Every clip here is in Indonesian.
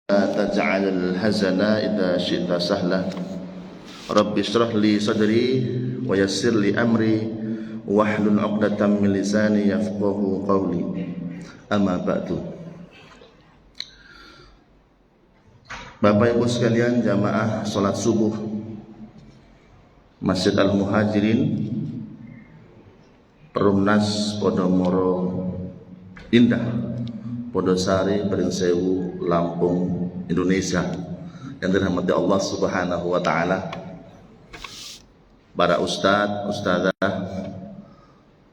تجعل الحزن إذا شئت سهلا رب اشرح لي صدري ويسر لي أمري واحلل عقدة من لساني يفقهوا قولي أما بعد. Bapak Ibu sekalian, jamaah salat subuh Masjid Al-Muhajirin Perumnas Podomoro Indah, Podosari, Prinsewu, Lampung, Indonesia, yang dirahmati Allah Subhanahu wa taala. Para ustadzah,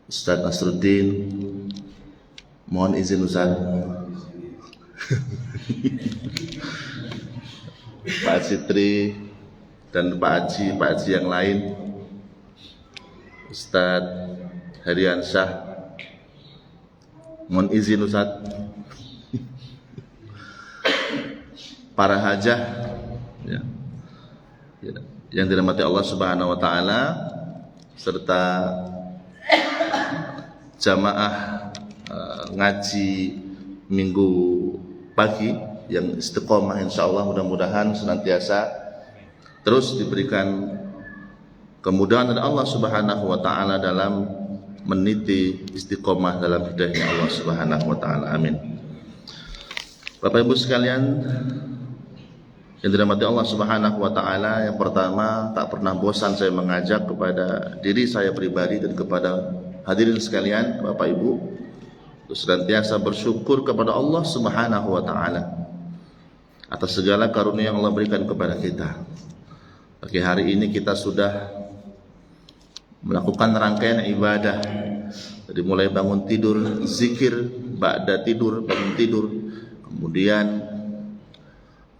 Ustadz Nasruddin, mohon izin Ustaz. Pak Sitri dan Pak Haji yang lain, Ustadz Heriansyah, mohon izin Ustaz. Para hajah yang dirahmati Allah Subhanahu wa taala, serta jamaah ngaji minggu pagi yang istiqomah, insyaallah mudah-mudahan senantiasa terus diberikan kemudahan dari Allah Subhanahu wa taala dalam meniti istiqomah dalam hidayahnya Allah Subhanahu wa taala. Amin. Bapak Ibu sekalian yang dirahmati Allah Subhanahu wa taala, yang pertama, tak pernah bosan saya mengajak kepada diri saya pribadi dan kepada hadirin sekalian, Bapak Ibu, untuk senantiasa bersyukur kepada Allah Subhanahu wa taala atas segala karunia yang Allah berikan kepada kita. Pagi hari ini kita sudah melakukan rangkaian ibadah dari mulai bangun tidur, zikir, ba'da tidur, bangun tidur, kemudian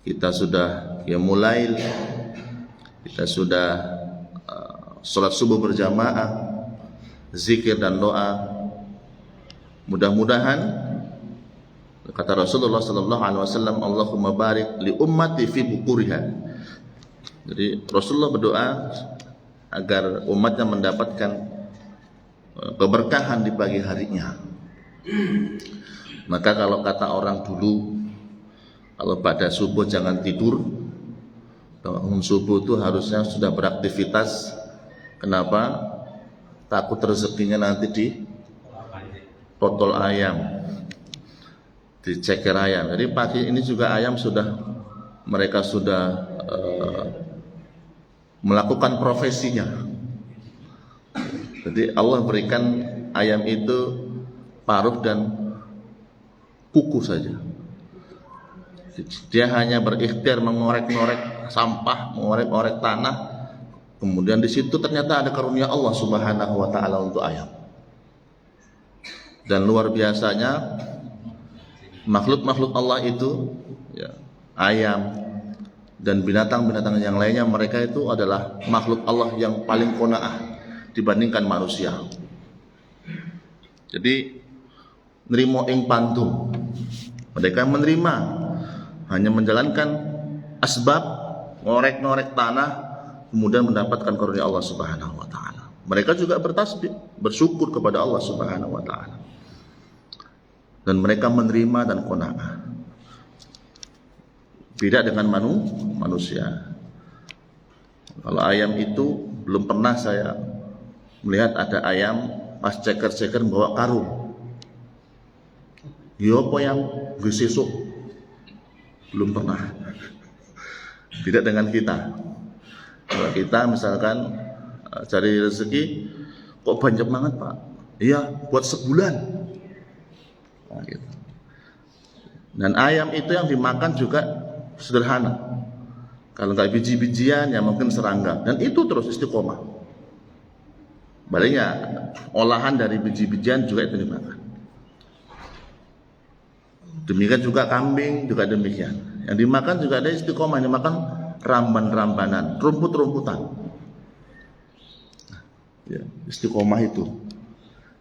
kita sudah qiyamul, kita sudah sholat subuh berjamaah, zikir dan doa. Mudah-mudahan kata Rasulullah sallallahu alaihi wasallam, Allahumma barik li ummati fi bukuriha. Jadi Rasulullah berdoa agar umatnya mendapatkan keberkahan di pagi harinya. Maka kalau kata orang dulu, kalau pada subuh jangan tidur, bangun subuh itu harusnya sudah beraktivitas. Kenapa? Takut rezekinya nanti di totol ayam, di ceker ayam. Jadi pagi ini juga ayam mereka sudah melakukan profesinya. Jadi Allah berikan ayam itu paruh dan kuku saja. Dia hanya berikhtiar mengorek-ngorek sampah, mengorek-ngorek tanah. Kemudian di situ ternyata ada karunia Allah Subhanahu wa taala untuk ayam. Dan luar biasanya makhluk-makhluk Allah itu, ayam dan binatang-binatang yang lainnya, mereka itu adalah makhluk Allah yang paling qanaah dibandingkan manusia. Jadi nrimo ing pantu, mereka menerima, hanya menjalankan asbab, ngorek-ngorek tanah, kemudian mendapatkan karunia Allah Subhanahu wa taala. Mereka juga bertasbih, bersyukur kepada Allah Subhanahu wa taala. Dan mereka menerima dan qanaah. Beda dengan manusia. Kalau ayam itu belum pernah saya melihat ada ayam pas ceker-ceker bawa karung. Yo apa yang gesesuk? Belum pernah. Tidak dengan kita. Kalau kita misalkan cari rezeki, kok banyak banget Pak? Iya, buat sebulan. Nah, gitu. Dan ayam itu yang dimakan juga sederhana. Kalau nggak biji-bijian, ya mungkin serangga. Dan itu terus istiqomah. Baliknya olahan dari biji-bijian juga itu dimakan. Demikian juga kambing juga demikian. Yang dimakan juga ada istiqomah, yang dimakan ramban-rambanan, rumput-rumputan. Ya, istiqomah itu.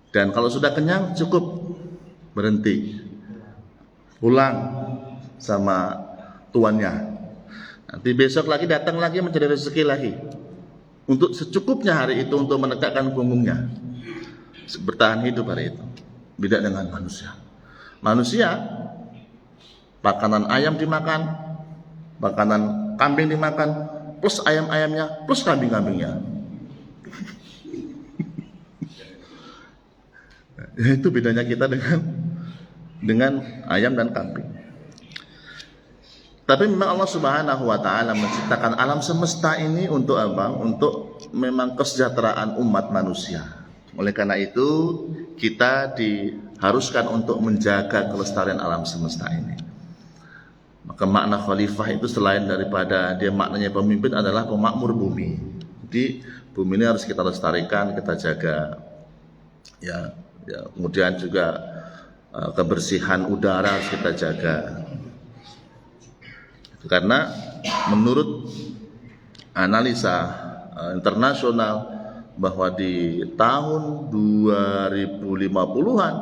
Dan kalau sudah kenyang cukup berhenti, pulang sama tuannya. Nanti besok lagi datang lagi mencari rezeki lagi untuk secukupnya hari itu, untuk menegakkan punggungnya, bertahan hidup hari itu. Beda dengan manusia. Manusia, makanan ayam dimakan, Makanan kambing dimakan plus ayam-ayamnya plus kambing-kambingnya. Itu bedanya kita dengan ayam dan kambing. Tapi memang Allah Subhanahu wa taala menciptakan alam semesta ini untuk apa? Untuk memang kesejahteraan umat manusia. Oleh karena itu, kita diharuskan untuk menjaga kelestarian alam semesta ini. Maka makna khalifah itu selain daripada dia maknanya pemimpin adalah pemakmur bumi. Jadi bumi ini harus kita lestarikan, kita jaga. Ya, kemudian juga kebersihan udara harus kita jaga. Karena menurut analisa internasional bahwa di tahun 2050-an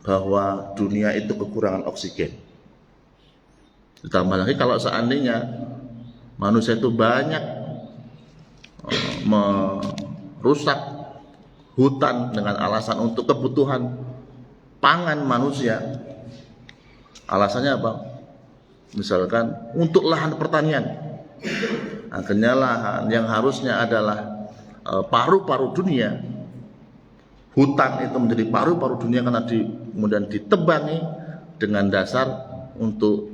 bahwa dunia itu kekurangan oksigen. Ditambah lagi kalau seandainya manusia itu banyak merusak hutan dengan alasan untuk kebutuhan pangan manusia. Alasannya apa? Misalkan untuk lahan pertanian. Akhirnya lahan yang harusnya adalah paru-paru dunia, hutan itu menjadi paru-paru dunia karena kemudian ditebangi dengan dasar untuk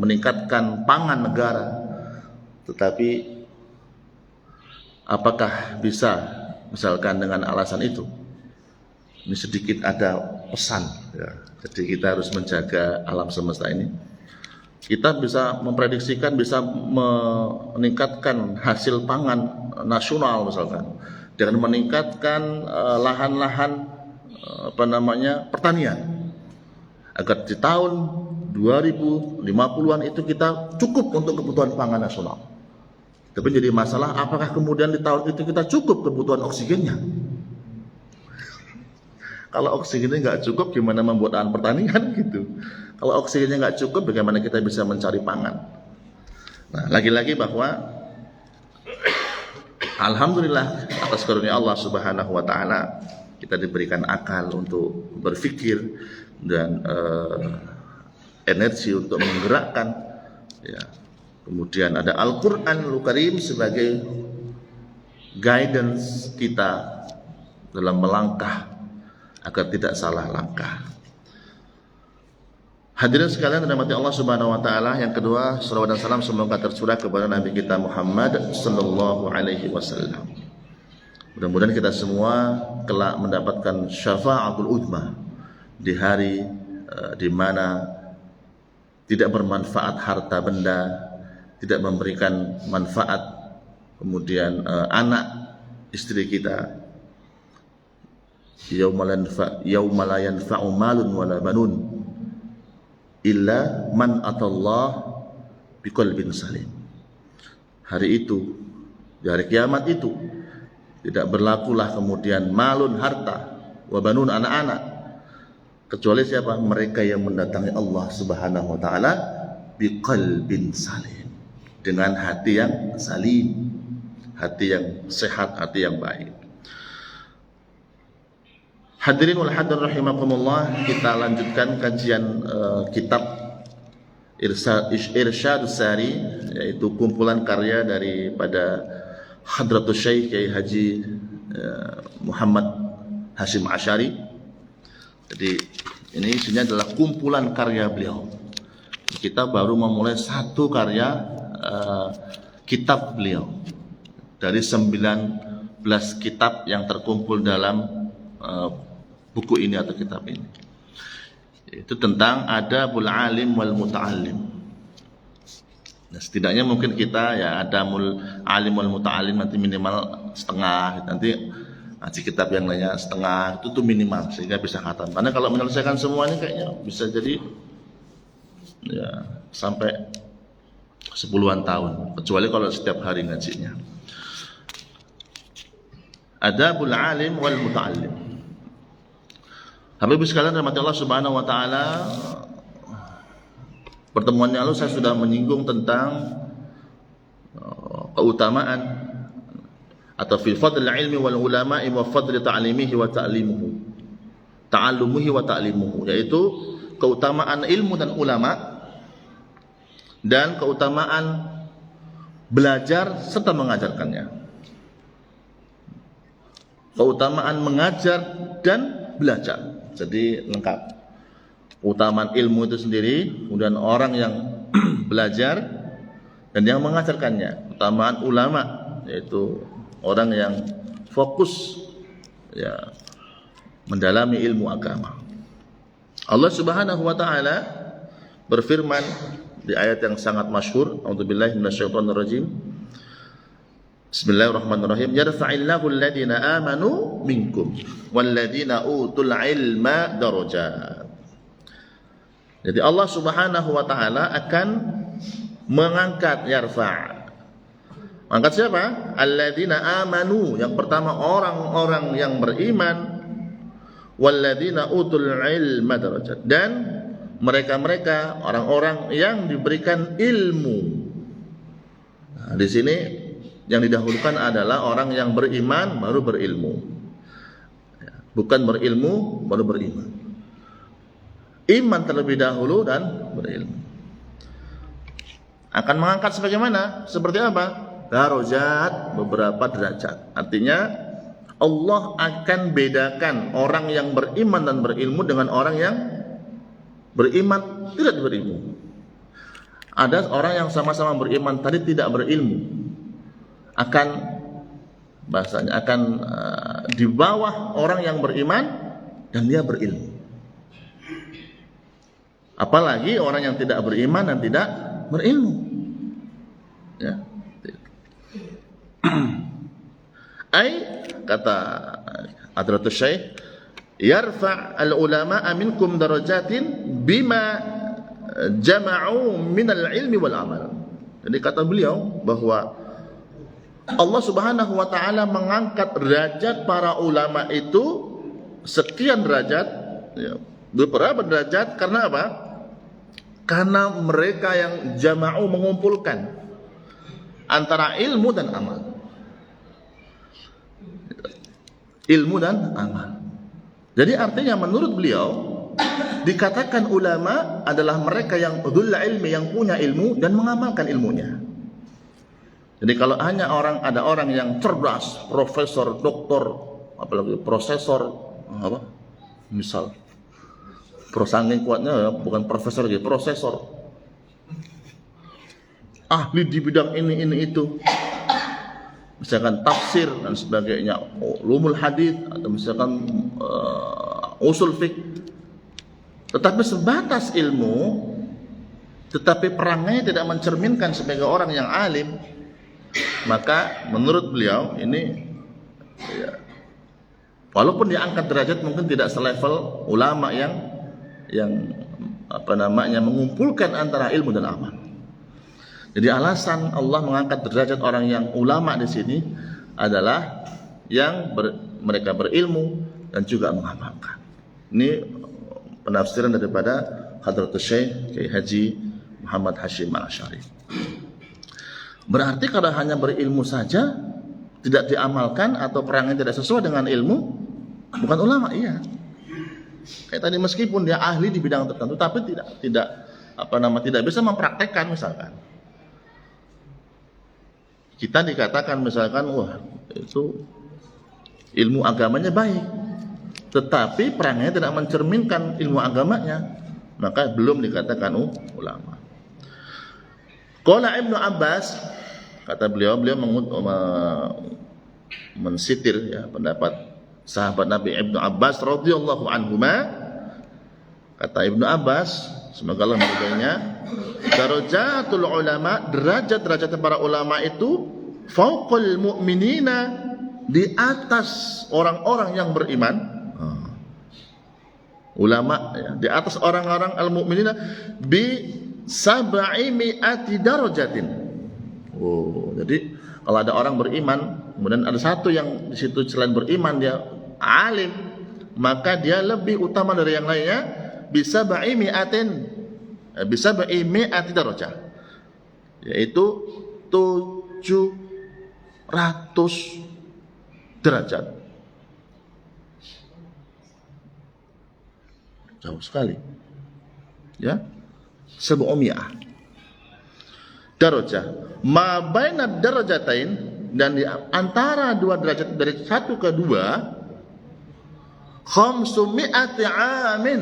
meningkatkan pangan negara. Tetapi apakah bisa misalkan dengan alasan itu? Ini sedikit ada pesan ya. Jadi kita harus menjaga alam semesta ini. Kita bisa memprediksikan, bisa meningkatkan hasil pangan nasional misalkan dengan meningkatkan lahan-lahan pertanian agar di tahun 2050-an itu kita cukup untuk kebutuhan pangan nasional. Tapi jadi masalah apakah kemudian di tahun itu kita cukup kebutuhan oksigennya? Kalau oksigennya nggak cukup, gimana membuat lahan pertanian gitu? Kalau oksigennya nggak cukup, bagaimana kita bisa mencari pangan? Nah, lagi-lagi bahwa alhamdulillah atas karunia Allah Subhanahu wa taala kita diberikan akal untuk berpikir dan energi untuk menggerakkan ya. Kemudian ada Al-Qur'anul Karim sebagai guidance kita dalam melangkah agar tidak salah langkah. Hadirin sekalian dirahmati Allah Subhanahu wa taala, yang kedua, salawat dan salam semoga tercurah kepada Nabi kita Muhammad sallallahu alaihi wasallam. Mudah-mudahan kita semua kelak mendapatkan syafa'atul uzma di hari di mana tidak bermanfaat harta benda, tidak memberikan manfaat kemudian anak istri kita. Yauma la yanfa'u malun wala banun illa man atallah biqalbin salim. Hari itu, di hari kiamat itu, tidak berlakulah kemudian malun harta, wa banun anak-anak, kecuali siapa? Mereka yang mendatangi Allah Subhanahu wa taala biqalbin salim, dengan hati yang salim, hati yang sehat, hati yang baik. Hadirin wal hadirat rahimakumullah, kita lanjutkan kajian kitab Irsyadus Sari, yaitu kumpulan karya daripada Hadratus Syekh Kiai Haji Muhammad Hashim Asy'ari. Jadi ini isinya adalah kumpulan karya beliau. Kita baru memulai satu karya kitab beliau dari 19 kitab yang terkumpul dalam buku ini atau kitab ini. Itu tentang adabul alim wal muta'allim. Nah, setidaknya mungkin kita ya adabul alim wal muta'allim nanti minimal setengah, nanti ngaji kitab yang lainnya setengah, itu tuh minimal sehingga bisa khatam. Karena kalau menyelesaikan semuanya kayaknya bisa jadi ya sampai 10-an tahun, kecuali kalau setiap hari ngajinya. Adabul alim wal muta'allim. Habib sekalian rahmat Allah Subhanahu wa taala, pertemuan yang lalu saya sudah menyinggung tentang keutamaan atau fi fadl ilmi wal ulama'i wa fadl ta'limihi wa ta'limuhu. Ta'allumuhi wa ta'limuhu, yaitu keutamaan ilmu dan ulama dan keutamaan belajar serta mengajarkannya. Keutamaan mengajar dan belajar, jadi lengkap. Keutamaan ilmu itu sendiri, kemudian orang yang belajar dan yang mengajarkannya. Keutamaan ulama, yaitu orang yang fokus ya mendalami ilmu agama. Allah Subhanahu wa taala berfirman di ayat yang sangat masyhur, a'udzubillahi minasyaitonirrajim. Bismillahirrahmanirrahim. Yarfa'illahu alladhina amanu minkum walladhina utul ilma darajat. Jadi Allah Subhanahu wa taala akan mengangkat Angkat siapa? Alladzina amanu, yang pertama orang-orang yang beriman, walladzina utul ilma darajat, dan mereka-mereka orang-orang yang diberikan ilmu. Nah, di sini yang didahulukan adalah orang yang beriman baru berilmu. Bukan berilmu baru beriman. Iman terlebih dahulu dan berilmu. Akan mengangkat sebagaimana? Seperti apa? Darajat, beberapa derajat. Artinya Allah akan bedakan orang yang beriman dan berilmu dengan orang yang beriman tidak berilmu. Ada orang yang sama-sama beriman tadi tidak berilmu, akan bahasanya akan di bawah orang yang beriman dan dia berilmu. Apalagi orang yang tidak beriman dan tidak berilmu. Ya. Kata Hadratus Syekh, yarfa' al-ulama minkum darajatin bima jama'u min al-ilmi wal amal. Jadi kata beliau bahwa Allah Subhanahu wa taala mengangkat derajat para ulama itu sekian derajat, ya, beberapa derajat. Karena apa? Karena mereka yang jama'u, mengumpulkan antara ilmu dan amal. Ilmu dan amal. Jadi artinya menurut beliau dikatakan ulama adalah mereka yang dzul ilmi, yang punya ilmu dan mengamalkan ilmunya. Jadi kalau hanya ada orang yang cerdas, profesor, doktor, apalagi prosesor, apa? Misal prosanging kuatnya ya, bukan profesor lagi, prosesor. Ahli di bidang ini itu. Misalkan tafsir dan sebagainya, ulumul hadis atau misalkan usul fiqh. Tetapi sebatas ilmu, tetapi perangai tidak mencerminkan sebagai orang yang alim, maka menurut beliau ini ya, walaupun diangkat derajat mungkin tidak selevel ulama yang mengumpulkan antara ilmu dan amal. Jadi alasan Allah mengangkat derajat orang yang ulama di sini adalah yang mereka berilmu dan juga mengamalkan. Ini penafsiran daripada Hadratus Syekh Kiai Haji Muhammad Hashim Al-Asy'ari. Berarti kalau hanya berilmu saja tidak diamalkan atau perangnya tidak sesuai dengan ilmu, bukan ulama, iya. Kayak tadi, meskipun dia ahli di bidang tertentu tapi tidak bisa mempraktekkan. Misalkan kita dikatakan misalkan, wah itu ilmu agamanya baik, tetapi perangnya tidak mencerminkan ilmu agamanya, maka belum dikatakan ulama. Qala Ibnu Abbas, kata beliau mensitir ya pendapat sahabat Nabi Ibnu Abbas radhiyallahu anhuma. Kata Ibnu Abbas, semoga Allah meridainya, darajatul ulama, derajat-derajat para ulama itu fauqal mu'minina, di atas orang-orang yang beriman. Ulama ya, di atas orang-orang al-mu'minina bi sab'i mi'ati darajatin. Jadi kalau ada orang beriman, kemudian ada satu yang di situ selain beriman dia alim, maka dia lebih utama dari yang lainnya, bisa sab'i mi'ati darajah, yaitu 700 derajat. Jauh sekali. Ya. 700. darajah. Ma baina darajatain, dan di antara dua derajat dari satu ke dua, 500 amin.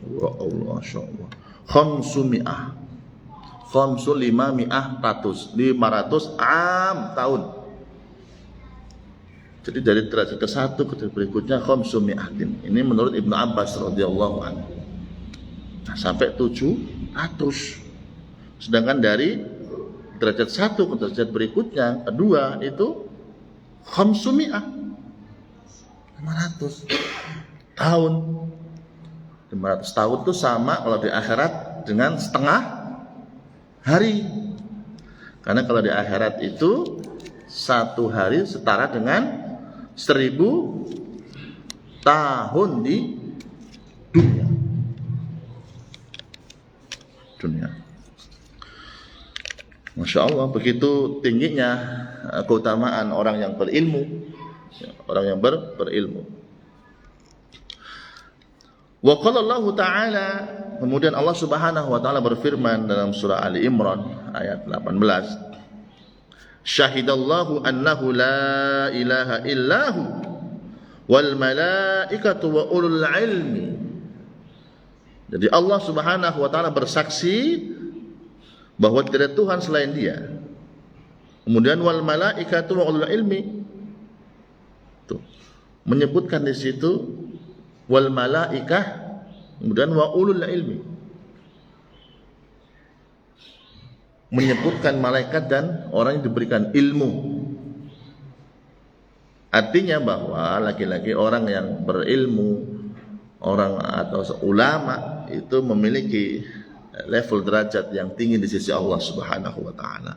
Ya Allah, masyaallah. 500 am tahun. Jadi dari derajat ke satu ke berikutnya 500. Ini menurut Ibnu Abbas radhiyallahu anhu. Nah, sampai 700. Sedangkan dari derajat satu ke derajat berikutnya kedua itu 500 tahun. 500 tahun itu sama kalau di akhirat dengan setengah hari. Karena kalau di akhirat itu satu hari setara dengan 1000 tahun di dunia. Masya Allah, begitu tingginya keutamaan orang yang berilmu, orang yang berilmu. Wa qala Allah Ta'ala, kemudian Allah Subhanahu wa taala berfirman dalam surah Ali Imran ayat 18. Syahidallahu annahu la ilaha illahu wal malaikatu wa ulul ilmi. Jadi Allah Subhanahu wa taala bersaksi bahwa tidak ada Tuhan selain Dia. Kemudian wal malaikatu wa ulul ilmi. Tuh. Menyebutkan di situ wal malaikah, kemudian wa ulul ilmi. Menyebutkan malaikat dan orang yang diberikan ilmu. Artinya bahwa lagi-lagi orang yang berilmu, orang atau ulama itu memiliki level derajat yang tinggi di sisi Allah Subhanahu wa taala.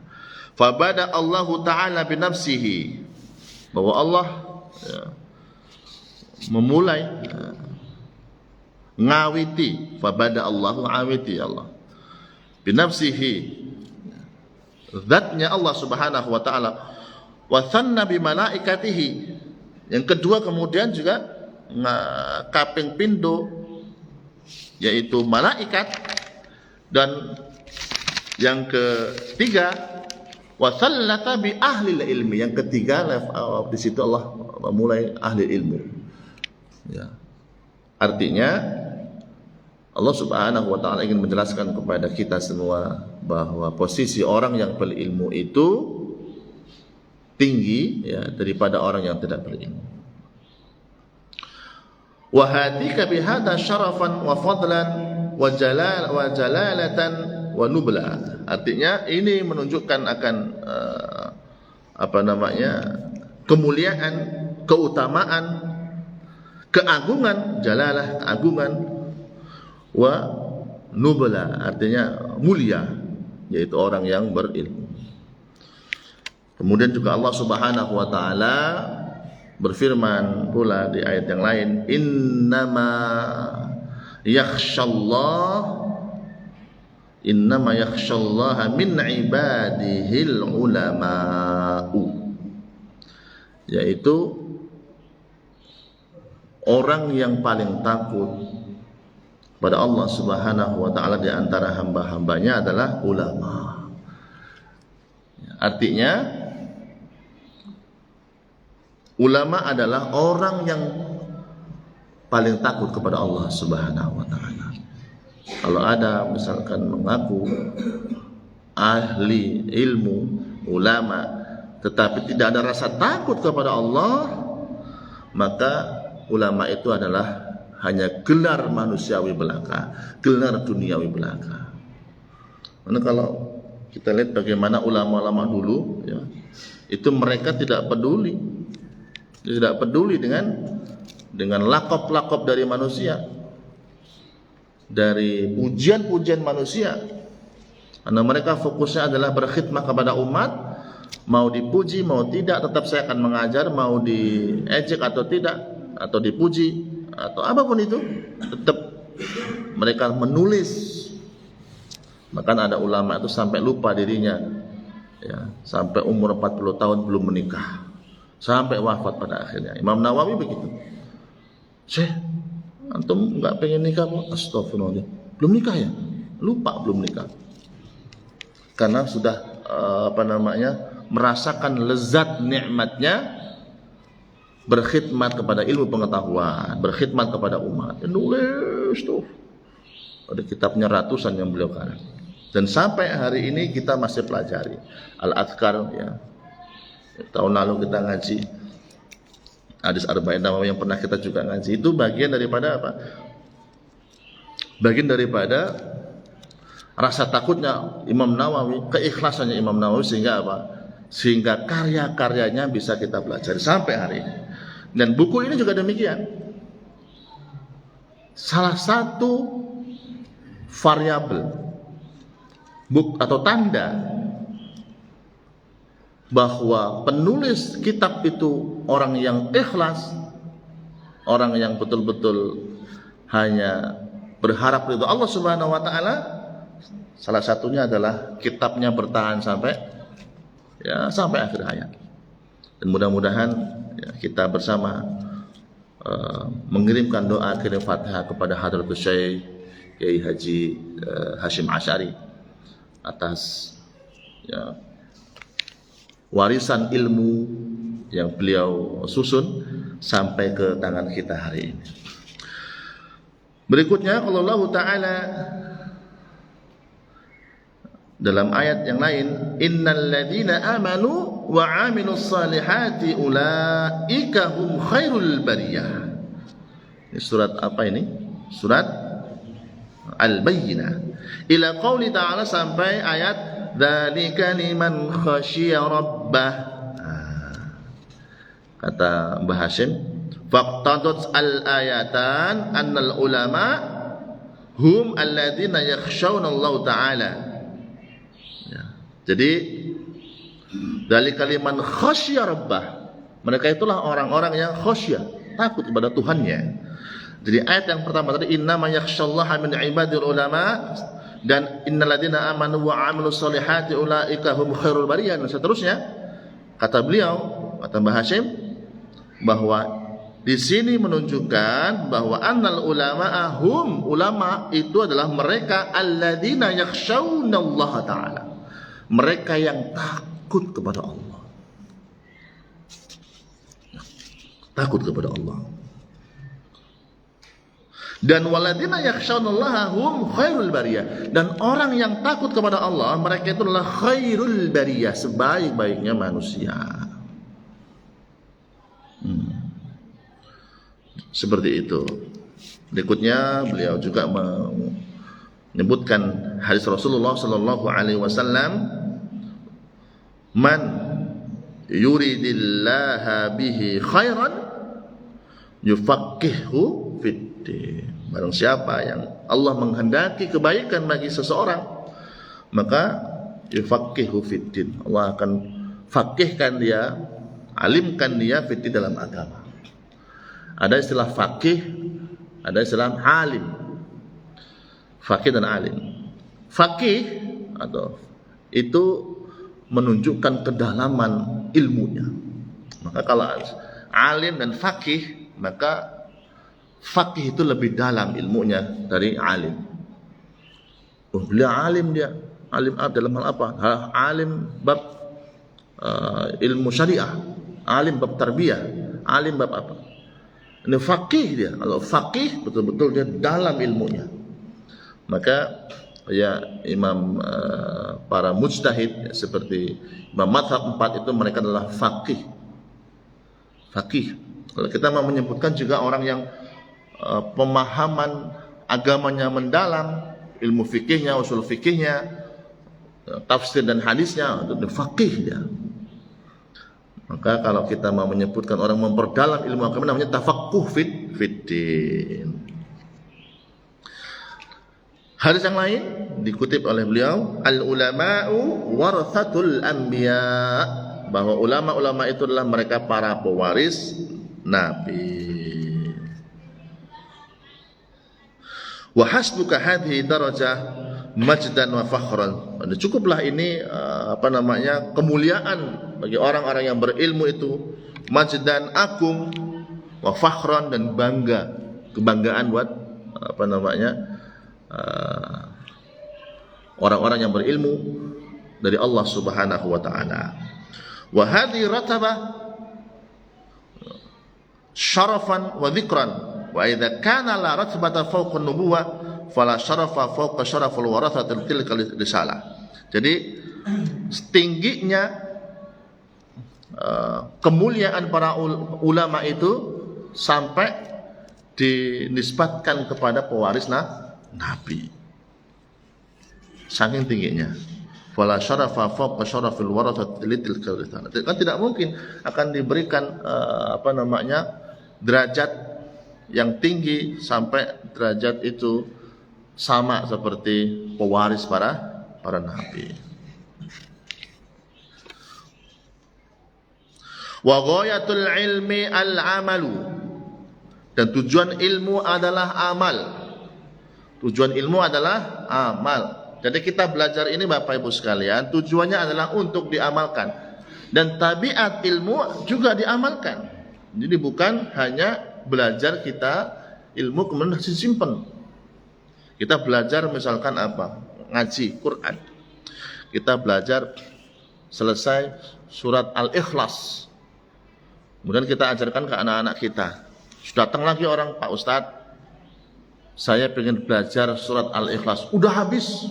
Fa bada Allah taala bi nafsihi, bahwa Allah memulai ngawiti, fa bada Allahu awiti Allah bi nafsihi, zatnya Allah Subhanahu wa taala, wa tsanna bi malaikatihi. Yang kedua kemudian juga kaping pindo, yaitu malaikat. Dan yang ketiga wa sallata bi ahli ilmi. Yang ketiga di situ Allah memulai ahli ilmu. Ya. Artinya Allah Subhanahu wa taala ingin menjelaskan kepada kita semua bahwa posisi orang yang berilmu itu tinggi ya daripada orang yang tidak berilmu. Wa hadika bihadza syarafan wa fadlan wa jalalatan wa nubla. Artinya ini menunjukkan akan kemuliaan, keutamaan, keagungan, jalalah, keagungan, wa nubla artinya mulia, yaitu orang yang berilmu. Kemudian juga Allah Subhanahu wa taala berfirman pula di ayat yang lain, innama yakhshallaha min ibadihil ulama'u, yaitu orang yang paling takut pada Allah Subhanahu wa taala di antara hamba-hambanya adalah ulama. Artinya ulama adalah orang yang paling takut kepada Allah Subhanahu wa taala. Kalau ada misalkan mengaku ahli ilmu, ulama, tetapi tidak ada rasa takut kepada Allah, maka ulama itu adalah hanya gelar manusiawi belaka, gelar duniawi belaka. Karena kalau kita lihat bagaimana ulama-ulama dulu, ya, itu mereka tidak peduli dengan lakop-lakop dari manusia, dari pujian-pujian manusia. Karena mereka fokusnya adalah berkhidmah kepada umat, mau dipuji mau tidak tetap saya akan mengajar, mau diejek atau tidak, atau dipuji atau apapun itu, tetap mereka menulis. Bahkan ada ulama itu sampai lupa dirinya, ya, sampai umur 40 tahun belum menikah, sampai wafat pada akhirnya. Imam Nawawi begitu. Syekh, antum nggak pengen nikah? Astagfirullah, belum nikah ya? Lupa belum nikah. karena sudah merasakan lezat nikmatnya berkhidmat kepada ilmu pengetahuan, berkhidmat kepada umat. Nulis tuh, ada kitabnya ratusan yang beliau karang. Dan sampai hari ini kita masih pelajari Al-Adhkar, ya. Tahun lalu kita ngaji hadis Arba'in Nawawi yang pernah kita juga ngaji. Itu bagian daripada apa? Bagian daripada rasa takutnya Imam Nawawi, keikhlasannya Imam Nawawi, sehingga apa? Sehingga karya-karyanya bisa kita pelajari sampai hari ini. Dan buku ini juga demikian. Salah satu variabel atau tanda bahwa penulis kitab itu orang yang ikhlas, orang yang betul-betul hanya berharap ridho Allah Subhanahu wa taala, salah satunya adalah kitabnya bertahan sampai akhir hayat. Dan mudah-mudahan ya, kita bersama mengirimkan doa kirim Fatihah kepada Hadratus Syekh Kiai Haji Hasyim Asy'ari atas ya, warisan ilmu yang beliau susun sampai ke tangan kita hari ini. Berikutnya kalau Allah Ta'ala dalam ayat yang lain, innal ladzina amanu wa 'amilus salihati ulaika hum khairul bariyah. Ini surat apa ini? Surat Al-Bayyinah. Ila qauli ta'ala sampai ayat dzalika liman khasyiya rabbah. Kata Mbah Hasyim, faqtadat al-ayatan annal ulama hum alladzina yakhshawna Allah Ta'ala. Jadi dari kalimat khasyya rabbah, mereka itulah orang-orang yang khasyya, takut kepada Tuhannya. Jadi ayat yang pertama tadi innama yakhsyallaha min ibadil ulama, dan innal ladzina amanu wa 'amilus solihati ulaika hum khairul bariyah, dan seterusnya. Kata beliau, kata Mbah Hasyim, bahwa di sini menunjukkan bahwa annal ulama ulama itu adalah mereka alladzina yakhshawna Allah Ta'ala, mereka yang takut kepada Allah, takut kepada Allah. Dan waladina yakhshawnallaha hum khairul bariyah, dan orang yang takut kepada Allah, mereka itu adalah khairul bariyah, sebaik-baiknya manusia. Seperti itu. Berikutnya beliau juga menyebutkan hadis Rasulullah sallallahu alaihi wasallam, man yuridillaha bihi khairan yufaqqihhu fiddin. Barang siapa yang Allah menghendaki kebaikan bagi seseorang, maka yufaqqihhu fiddin, Allah akan faqihkan dia, alimkan dia fiddin, dalam agama. Ada istilah faqih, ada istilah alim. Faqih dan alim. Faqih atau itu menunjukkan kedalaman ilmunya. Maka kalau alim dan faqih, maka faqih itu lebih dalam ilmunya dari alim. Beliau alim, dia alim dalam hal apa? Alim bab ilmu syariah, alim bab tarbiyah, alim bab apa? Ini faqih dia. Kalau faqih betul-betul dia dalam ilmunya. Maka ya imam para mujtahid seperti Imam Madhab 4 itu mereka adalah faqih. Faqih. Kalau kita mau menyebutkan juga orang yang pemahaman agamanya mendalam, ilmu fikihnya, usul fikihnya, tafsir dan hadisnya, itu faqih dia. Maka kalau kita mau menyebutkan orang memperdalam ilmu agama, namanya tafaqquh fiddin. Hadis yang lain dikutip oleh beliau, al-ulama'u warathatul anbiya, bahwa ulama-ulama itu adalah mereka para pewaris nabi. Wa hasbuka hadhihi darajah majdan wa fakhran. Cukuplah ini kemuliaan bagi orang-orang yang berilmu itu, majdan, agung, wa fakhran, dan bangga, kebanggaan buat orang-orang yang berilmu, dari Allah Subhanahu wa taala. Wa hadhihi ratabah syarafan wa dzikran, wa idza kana la ratbata fawqa an-nubuwah fala syarafa fawqa syarafil warathatil tilka risalah. Jadi tingginya kemuliaan para ulama itu sampai dinisbatkan kepada pewaris Nabi. Saking tingginya. Fala syarafa fawqa syarafil warathatil tilka risalah. Kan tidak mungkin akan diberikan derajat yang tinggi sampai derajat itu sama seperti pewaris para nabi. Wa ghayatul ilmi al-amalu, dan tujuan ilmu adalah amal. Tujuan ilmu adalah amal. Jadi kita belajar ini Bapak Ibu sekalian, tujuannya adalah untuk diamalkan. Dan tabiat ilmu juga diamalkan. Jadi bukan hanya belajar kita ilmu kemudian disimpan. Kita belajar misalkan apa? Ngaji Quran. Kita belajar selesai surat Al-Ikhlas. Kemudian kita ajarkan ke anak-anak kita. Sudah datang lagi orang, Pak Ustadz, saya pengen belajar surat Al-Ikhlas. Udah habis.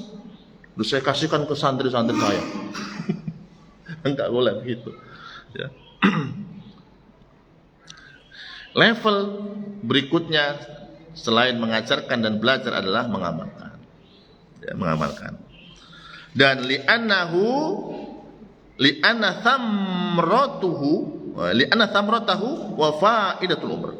Udah saya kasihkan ke santri-santri saya. Enggak boleh begitu. Ya. Level berikutnya selain mengajarkan dan belajar adalah mengamalkan. Ya, mengamalkan. Dan li'anna thamratahu wa faidatul umr.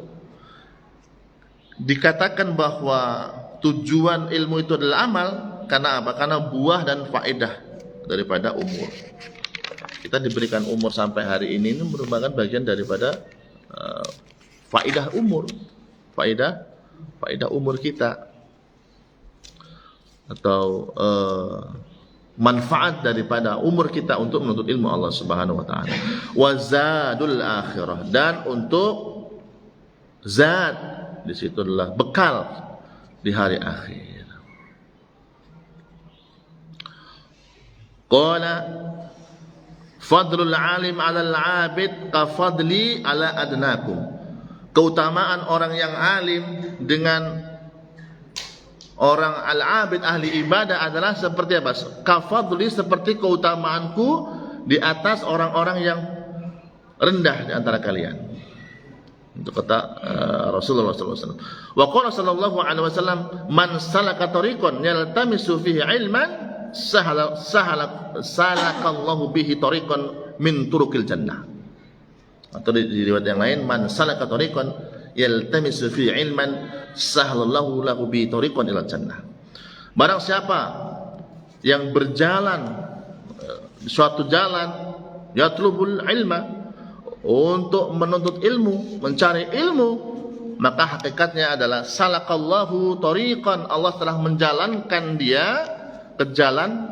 Dikatakan bahwa tujuan ilmu itu adalah amal karena apa? Karena buah dan faedah daripada umur. Kita diberikan umur sampai hari ini merupakan bagian daripada faedah umur. Faedah umur kita atau manfaat daripada umur kita untuk menuntut ilmu Allah Subhanahu wa taala. Wa zadul akhirah, dan untuk zad di situ adalah bekal di hari akhir. Qala fadlul alim 'ala al-'abid ka fadli 'ala adnakum. Keutamaan orang yang alim dengan orang al-abid ahli ibadah adalah seperti apa? Kafadli, seperti keutamaanku di atas orang-orang yang rendah di antara kalian. Itu kata Rasulullah SAW. Wa qala sallallahu alaihi wasallam, man salaka tariqan yaltamisu fihi ilman salakallahu bihi tariqan min turuqil jannah. Atau di riwayat yang lain, man salaka tariqan yaltamisu fihi ilman sahlallahu lahu bi tariqan ila jannah. Barang siapa yang berjalan suatu jalan yatlubul ilma, untuk menuntut ilmu, mencari ilmu, maka hakikatnya adalah salakallahu tariqan, Allah telah menjalankan dia ke jalan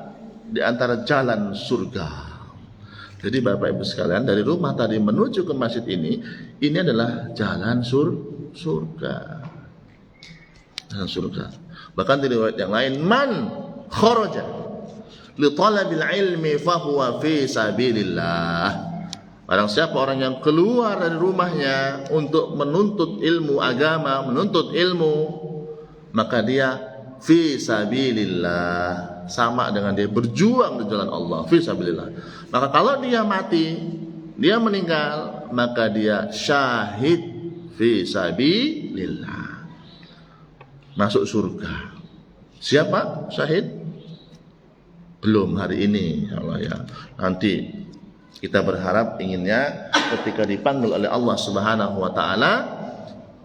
di antara jalan surga. Jadi Bapak Ibu sekalian, dari rumah tadi menuju ke masjid ini adalah jalan surga. Jalan surga. Bahkan di riwayat yang lain, man kharaja li talabil ilmi fahuwa fi sabilillah. Barang siapa orang yang keluar dari rumahnya untuk menuntut ilmu agama, menuntut ilmu, maka dia fi sabilillah, sama dengan dia berjuang di jalan Allah, fi sabilillah. Maka kalau dia mati, dia meninggal, maka dia syahid fi sabilillah, masuk surga. Siapa syahid? Belum hari ini, Allah ya. Nanti kita berharap inginnya ketika dipanggil oleh Allah Subhanahu wa taala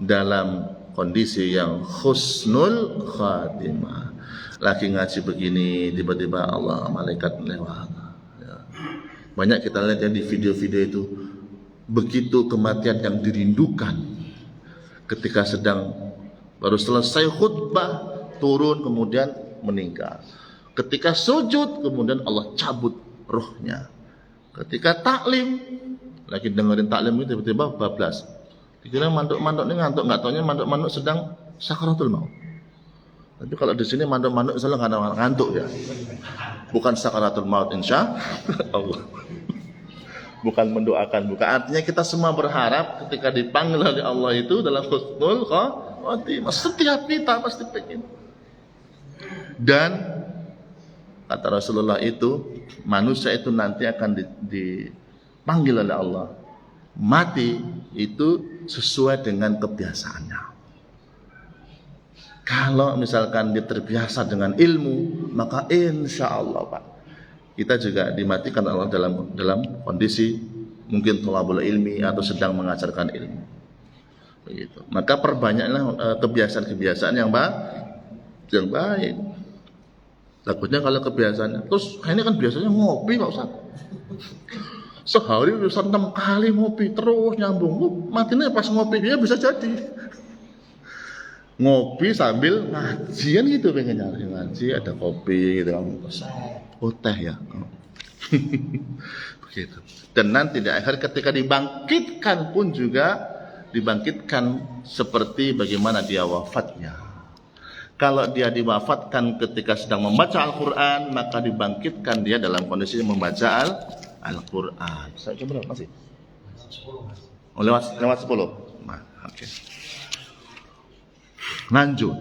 dalam kondisi yang husnul khatimah. Lagi ngaji begini, tiba-tiba Allah malaikat lewat. Ya. Banyak kita lihat ya di video-video itu, begitu kematian yang dirindukan ketika sedang baru selesai khutbah, turun kemudian meninggal. Ketika sujud kemudian Allah cabut rohnya. Ketika taklim, lagi dengerin taklim itu tiba-tiba bablas. Dikira manduk-manduk ini ngantuk, nggak taunya manduk-manduk sedang sakaratul maut. Tapi kalau di sini manduk-manduk selalu ngantuk ya. bukan sakaratul maut insya Allah. Bukan mendoakan, bukan. Artinya kita semua berharap ketika dipanggil oleh Allah itu dalam husnul khotimah. Setiap kita pasti pengen. Dan kata Rasulullah itu, manusia itu nanti akan dipanggil oleh Allah. Mati itu sesuai dengan kebiasaannya. Kalau misalkan dia terbiasa dengan ilmu, maka insya Allah Pak, kita juga dimatikan Allah dalam kondisi mungkin thalabul ilmi atau sedang mengajarkan ilmu. Begitu. Maka perbanyaklah kebiasaan-kebiasaan yang baik. Takutnya kalau kebiasaannya, terus ini kan biasanya ngopi Pak Ustaz. Sehari bisa 6 kali ngopi terus nyambung. Matinya pas ngopi dia bisa jadi. Ngopi sambil ngajian gitu, pengen nyari ngaji, ada kopi gitu kan. Oh teh ya. Begitu. Dan nanti di akhir ketika dibangkitkan pun juga dibangkitkan seperti bagaimana dia wafatnya. Kalau dia diwafatkan ketika sedang membaca Al-Quran, maka dibangkitkan dia dalam kondisi membaca Al-Quran. Saya coba masih. Oh, lewat 10. Nah, oke. Lanjut.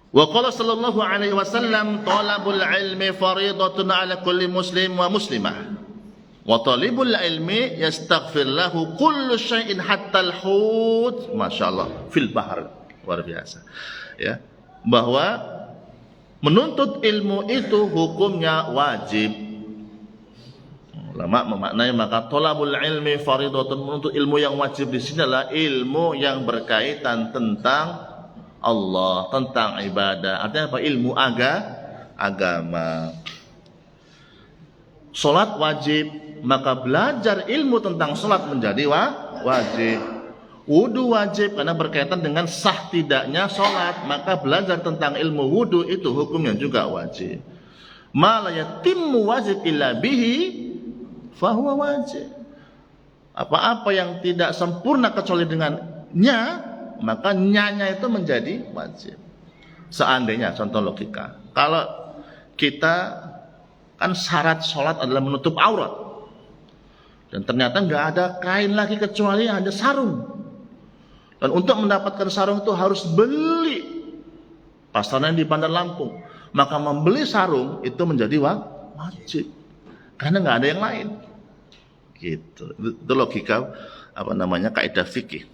Wa qala sallallahu alaihi wasallam talabul ilmi fariidatun ala kulli muslim wa muslimah. Wa talibul ilmi yastaghfir lahu kullu syai'in hatta al-hut. Masyaallah, fil bahr. Luar biasa. Ya. Bahwa menuntut ilmu itu hukumnya wajib. Ulama memaknai maka talabul ilmi fariidatun, menuntut ilmu yang wajib di sini adalah ilmu yang berkaitan tentang Allah, tentang ibadah. Artinya apa? Ilmu agama. Salat wajib, maka belajar ilmu tentang salat menjadi wajib. Wudu wajib karena berkaitan dengan sah tidaknya salat, maka belajar tentang ilmu wudu itu hukumnya juga wajib. Ma la yatimmu wajib illa bihi fahuwa wajib. Apa-apa yang tidak sempurna kecuali dengannya, maka nyanya itu menjadi wajib. Seandainya, contoh logika, kalau kita kan syarat sholat adalah menutup aurat, dan ternyata nggak ada kain lagi kecuali ada sarung, dan untuk mendapatkan sarung itu harus beli pasarnya di Bandar Lampung, maka membeli sarung itu menjadi wajib karena nggak ada yang lain. Gitu. Itu logika kaidah fikih.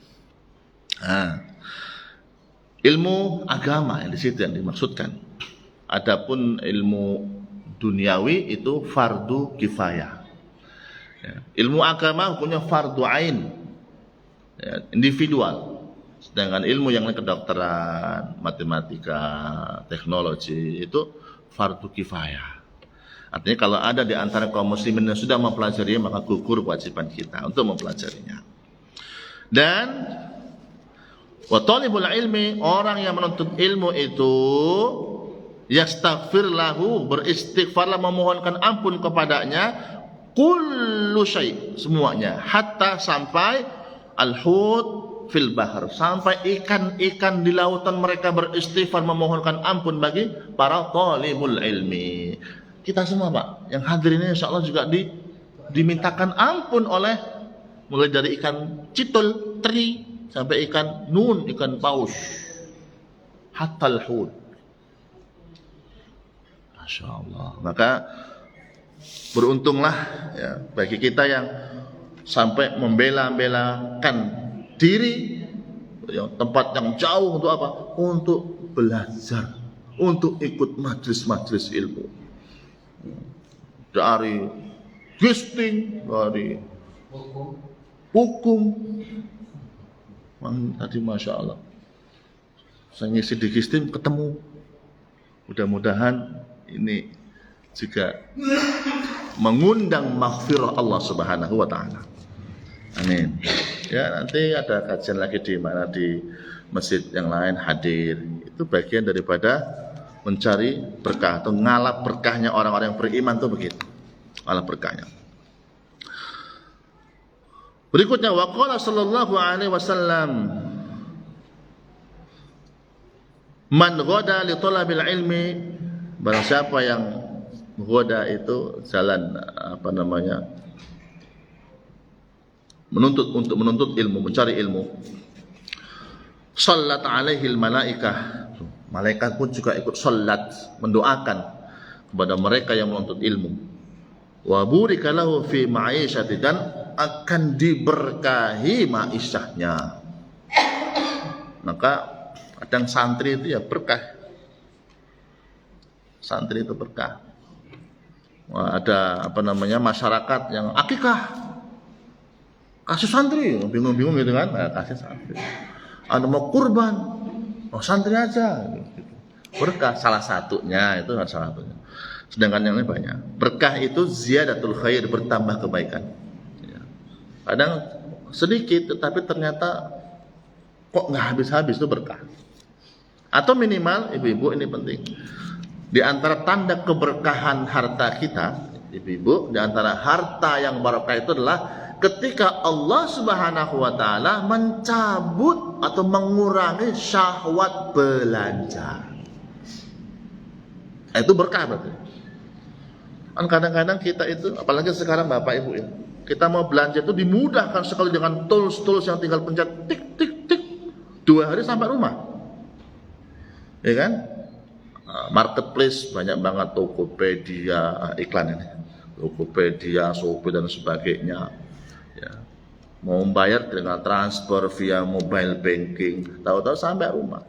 Ilmu agama yang di situ yang dimaksudkan. Adapun ilmu duniawi itu fardu kifayah. Ya. Ilmu agama hukumnya fardu ain, ya, individual. Sedangkan ilmu yang lain kedokteran, matematika, teknologi itu fardu kifayah. Artinya kalau ada di antara kaum muslimin yang sudah mempelajarinya, maka gugur kewajiban kita untuk mempelajarinya. Dan wa talibul ilmi, orang yang menuntut ilmu itu yastaghfir lahu, beristighfarlah, memohonkan ampun kepadanya, kullu syai', semuanya, hatta sampai al-hut fil bahr, sampai ikan-ikan di lautan mereka beristighfar memohonkan ampun bagi para talibul ilmi. Kita semua Pak yang hadir ini insyaallah juga dimintakan ampun oleh mulai dari ikan citul, teri, sampai ikan nun, ikan paus, hatta al-hut. Masya Allah. Maka beruntunglah ya bagi kita yang sampai membela-belakan diri ya, tempat yang jauh untuk apa? Untuk belajar, untuk ikut majlis-majlis ilmu. Dari gisting, dari hukum. Tadi Masya Allah, saya ngisi di gisting ketemu. Mudah-mudahan ini juga mengundang maghfirah Allah Subhanahu wa taala. Amin. Ya, nanti ada kajian lagi di mana, di masjid yang lain hadir. Itu bagian daripada mencari berkah atau ngalap berkahnya orang-orang yang beriman tuh begitu. Ngalap berkahnya. Berikutnya, wa qala sallallahu alaihi wasallam, Man ghada li talabil ilmi, barang siapa yang ghada itu jalan untuk menuntut ilmu, mencari ilmu. Shallat alaihi malaikah, malaikat pun juga ikut salat, mendoakan kepada mereka yang menuntut ilmu. Wa burika lahu fi ma'isyati, dan akan diberkahi ma'isyahnya. Maka kadang santri itu ya berkah. Santri itu berkah. Wah, ada masyarakat yang akikah, kasih santri, bingung-bingung gitu kan, kasih santri. Ada mau kurban, santri aja, gitu. Berkah salah satunya itu salah satunya. Sedangkan yang lain banyak. Berkah itu ziyadatul khair, bertambah kebaikan. Kadang sedikit, tetapi ternyata kok nggak habis-habis itu berkah. Atau minimal, ibu-ibu ini penting. Di antara tanda keberkahan harta kita, ibu-ibu, di antara harta yang barokah itu adalah ketika Allah Subhanahu wa taala mencabut atau mengurangi syahwat belanja. Itu berkah berarti. Kan kadang-kadang kita itu, apalagi sekarang Bapak Ibu ya, kita mau belanja itu dimudahkan sekali dengan tools yang tinggal pencet tik tik tik, 2 hari sampai rumah. Ya kan? Marketplace banyak banget, Tokopedia, iklan ini. Tokopedia, Shopee dan sebagainya. Ya. Mau bayar dengan transfer via mobile banking, tahu-tahu sampai rumah.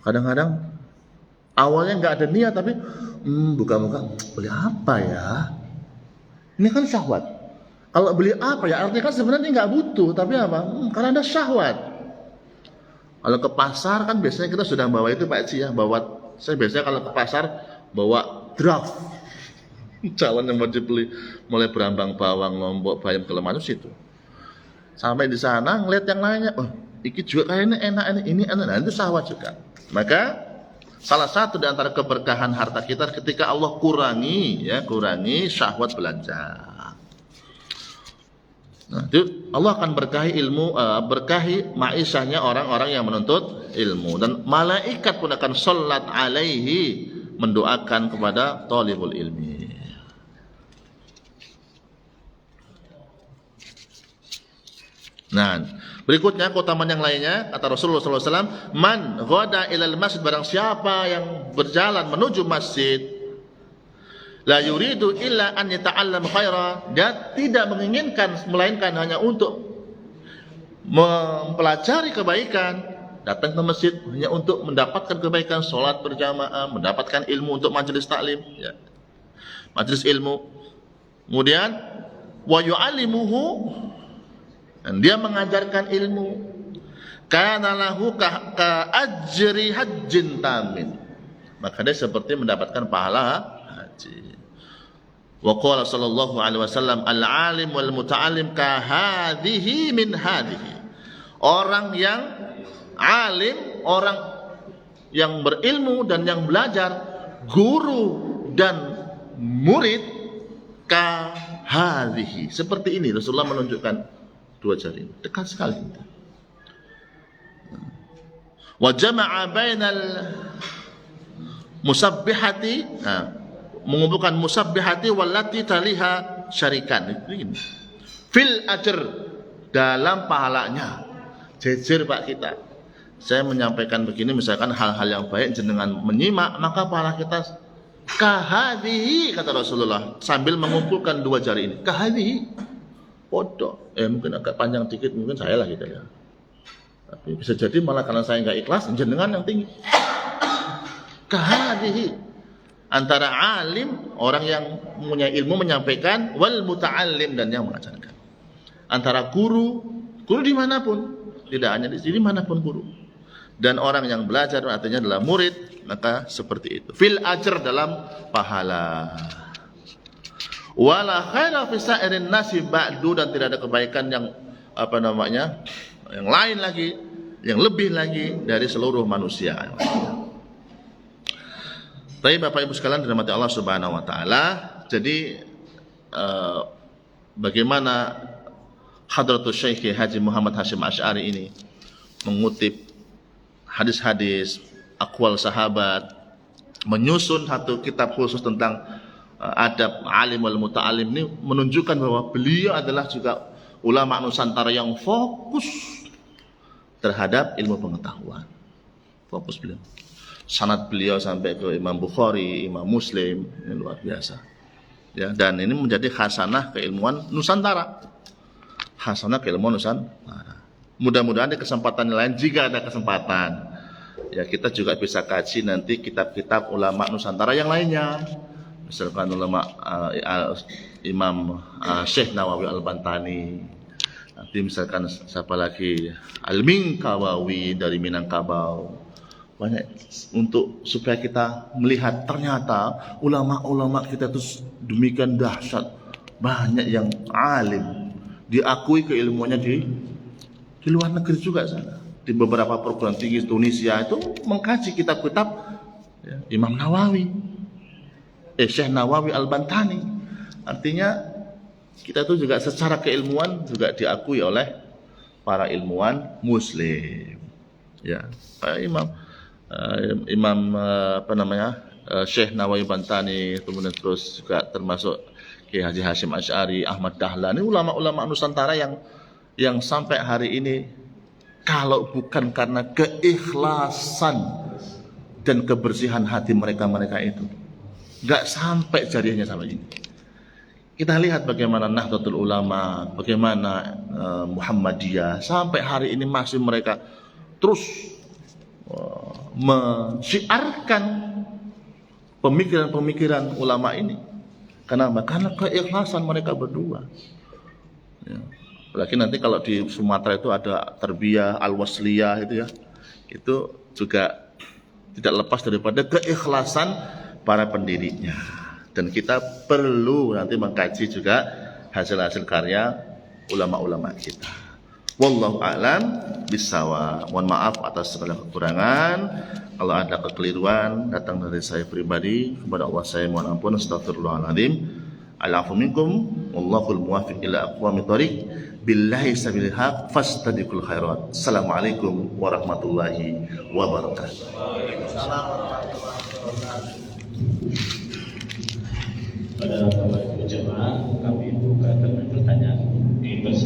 Kadang-kadang awalnya nggak ada niat, tapi buka-buka beli apa ya? Ini kan syahwat. Kalau beli apa ya? Artinya kan sebenarnya nggak butuh, tapi apa? Karena ada syahwat. Kalau ke pasar kan biasanya kita sudah bawa itu Pak Eci ya, saya biasanya kalau ke pasar bawa draft. Calon yang mau dibeli mulai berambang bawang, lombok, bayam, kelemahan situ. Sampai di sana ngeliat yang lainnya, iki juga kayaknya enak, ini enak, nah itu syahwat juga. Maka salah satu di antara keberkahan harta kita ketika Allah kurangi syahwat belanja. Nah, itu Allah akan berkahi ilmu, berkahi ma'isyahnya orang-orang yang menuntut ilmu, dan malaikat pun akan salat alaihi, mendoakan kepada talibul ilmi. Nah, berikutnya keutamaan yang lainnya kata Rasulullah SAW, man ghada ilal masjid, barang siapa yang berjalan menuju masjid, la yuridu illa an yata'allam khaira, dia tidak menginginkan melainkan hanya untuk mempelajari kebaikan, datang ke masjid hanya untuk mendapatkan kebaikan, sholat berjamaah, mendapatkan ilmu untuk majelis taklim, ya, majelis ilmu. Kemudian wa yu'allimuhu, dan dia mengajarkan ilmu, kana lahu ka ajri hajjin tamin, maka dia seperti mendapatkan pahala haji. Wa qala sallallahu alaihi wasallam, al-alim wal muta'allim ka hadhihi min hadhihi. Orang yang alim, orang yang berilmu dan yang belajar, guru dan murid, ka hadhihi, seperti ini. Rasulullah menunjukkan 2 jari, dekat sekali. Wa jama'a bainal musabbihati, mengumpulkan musabbihati wallati taliha syarikan. Ini fil ajr, dalam pahalanya. Jejer Pak kita. Saya menyampaikan begini, misalkan hal-hal yang baik jenengan menyimak, maka pahala kita kahadihi, kata Rasulullah sambil mengumpulkan 2 jari ini. Kahadihi. Podo, mungkin agak panjang dikit, mungkin saya lah gitu ya. Tapi bisa jadi malah karena saya nggak ikhlas, jenengan yang tinggi. Kahadihi, antara alim, orang yang punya ilmu menyampaikan, wal muta'allim, dan yang mengajarkan. Antara guru dimanapun, tidak hanya di sini, manapun guru, dan orang yang belajar, artinya adalah murid, maka seperti itu. Fil ajr, dalam pahala. Wala khaira fi sa'irin nasi ba'du, dan tidak ada kebaikan yang yang lain lagi, yang lebih lagi dari seluruh manusia. Baik Bapak Ibu sekalian dirahmati Allah Subhanahu wa taala. Jadi bagaimana Hadratus Syekh Haji Muhammad Hashim Asy'ari ini mengutip hadis-hadis aqwal sahabat, menyusun satu kitab khusus tentang adab alim wal muta'alim ini menunjukkan bahwa beliau adalah juga ulama Nusantara yang fokus terhadap ilmu pengetahuan. Fokus beliau. Sanad beliau sampai ke Imam Bukhari, Imam Muslim, ini luar biasa. Ya, dan ini menjadi khasanah keilmuan Nusantara. Khasanah keilmuan Nusantara. Mudah-mudahan di kesempatan lain jika ada kesempatan, ya kita juga bisa kaji nanti kitab-kitab ulama Nusantara yang lainnya. Misalkan ulama Imam Syekh Nawawi Al-Bantani. Nanti misalkan siapa lagi, Al-Minkawawi dari Minangkabau. Banyak untuk supaya kita melihat ternyata ulama-ulama kita itu demikian dahsyat, banyak yang alim, diakui keilmuannya di luar negeri juga sana. Di beberapa perguruan tinggi Tunisia itu mengkaji kitab-kitab ya, Imam Nawawi, Syekh Nawawi Al-Bantani. Artinya kita itu juga secara keilmuan juga diakui oleh para ilmuwan Muslim. Ya, Imam Syekh Nawawi Bantani, kemudian terus juga termasuk Kiai Haji Hashim Asy'ari, Ahmad Dahlan, ini ulama-ulama Nusantara yang sampai hari ini kalau bukan karena keikhlasan dan kebersihan hati mereka itu nggak sampai jariahnya sampai ini. Kita lihat bagaimana Nahdlatul Ulama, bagaimana Muhammadiyah sampai hari ini masih mereka terus mensiarkan pemikiran-pemikiran ulama ini. Kenapa? Karena keikhlasan mereka berdua. Ya. Apalagi nanti kalau di Sumatera itu ada tarbiyah al-wasliyah itu ya, itu juga tidak lepas daripada keikhlasan para pendirinya. Dan kita perlu nanti mengkaji juga hasil-hasil karya ulama-ulama kita. Wallahu a'lam bissawab. Mohon maaf atas segala kekurangan. Kalau ada kekeliruan datang dari saya pribadi, kepada Allah saya mohon ampun. Astaghfirullahaladzim. Al-'afwu minkum wallahul muwaffiq ila aqwamit thoriq. Billahi sabilil haq fastadiqul khairat. Assalamualaikum warahmatullahi wabarakatuh. Pada Bapak Ibu jemaah, kami